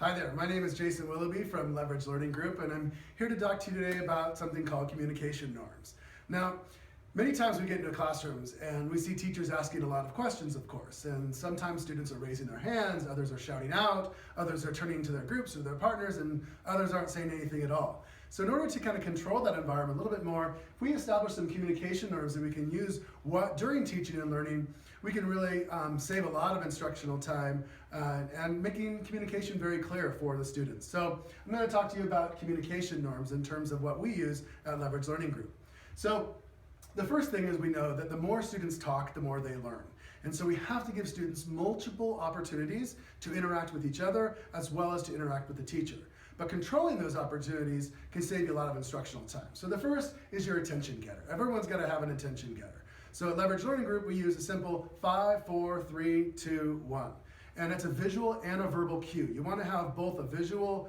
Hi there, my name is Jason Willoughby from Leverage Learning Group, and I'm here to talk to you today about something called communication norms. Now, many times we get into classrooms and we see teachers asking a lot of questions, of course, and sometimes students are raising their hands, others are shouting out, others are turning to their groups or their partners, and others aren't saying anything at all. So in order to kind of control that environment a little bit more, if we establish some communication norms that we can use during teaching and learning, we can really save a lot of instructional time and making communication very clear for the students. So I'm going to talk to you about communication norms in terms of what we use at Leverage Learning Group. So the first thing is we know that the more students talk, the more they learn. And so we have to give students multiple opportunities to interact with each other as well as to interact with the teacher. But controlling those opportunities can save you a lot of instructional time. So the first is your attention getter. Everyone's got to have an attention getter. So at Leverage Learning Group, we use a simple 5, 4, 3, 2, 1. And it's a visual and a verbal cue. You want to have both a visual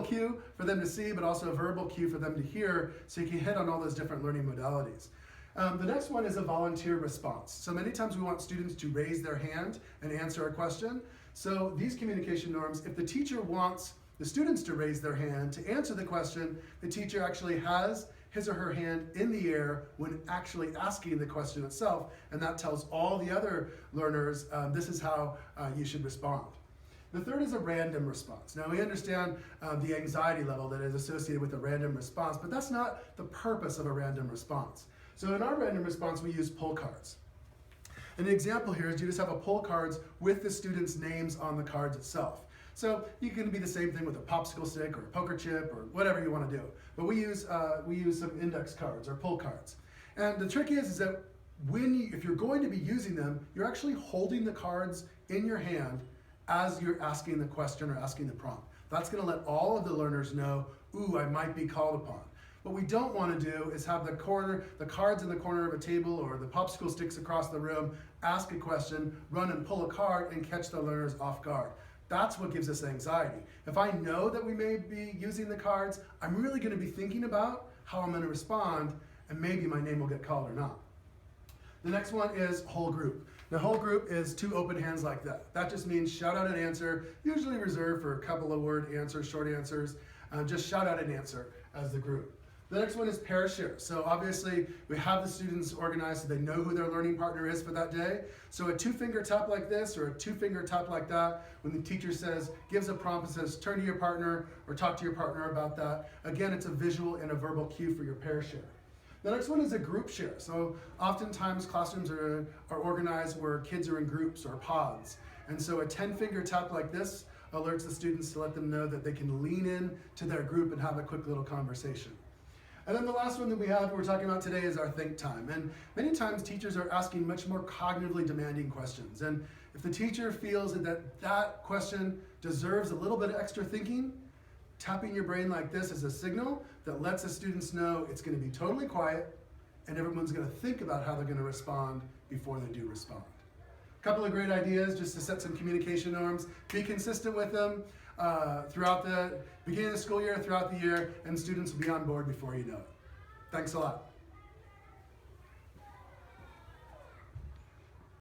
cue for them to see, but also a verbal cue for them to hear, so you can hit on all those different learning modalities. The next one is a volunteer response. So many times we want students to raise their hand and answer a question. So these communication norms, if the teacher wants the students to raise their hand to answer the question, the teacher actually has his or her hand in the air when actually asking the question itself, and that tells all the other learners this is how you should respond. The third is a random response. Now we understand the anxiety level that is associated with a random response, but that's not the purpose of a random response. So in our random response, we use pull cards. An example here is you just have a pull cards with the students' names on the cards itself. So you can be the same thing with a popsicle stick or a poker chip or whatever you want to do. But we use some index cards or pull cards. And the trick is that if you're going to be using them, you're actually holding the cards in your hand as you're asking the question or asking the prompt. That's going to let all of the learners know, ooh, I might be called upon. What we don't want to do is have the cards in the corner of a table or the popsicle sticks across the room, ask a question, run and pull a card and catch the learners off guard. That's what gives us anxiety. If I know that we may be using the cards, I'm really going to be thinking about how I'm going to respond, and maybe my name will get called or not. The next one is whole group. The whole group is 2 open hands like that. That just means shout out an answer, usually reserved for a couple of word answers, short answers. Just shout out an answer as the group. The next one is pair share. So obviously we have the students organized so they know who their learning partner is for that day. So a 2-finger tap like this or a 2-finger tap like that, when the teacher gives a prompt and says turn to your partner or talk to your partner about that, again it's a visual and a verbal cue for your pair share. The next one is a group share. So oftentimes classrooms are organized where kids are in groups or pods. And so a 10-finger tap like this alerts the students to let them know that they can lean in to their group and have a quick little conversation. And then the last one that we're talking about today is our think time. And many times teachers are asking much more cognitively demanding questions. And if the teacher feels that question deserves a little bit of extra thinking, tapping your brain like this is a signal that lets the students know it's going to be totally quiet and everyone's going to think about how they're going to respond before they do respond. A couple of great ideas just to set some communication norms. Be consistent with them throughout the beginning of the school year, throughout the year, and students will be on board before you know it. Thanks a lot.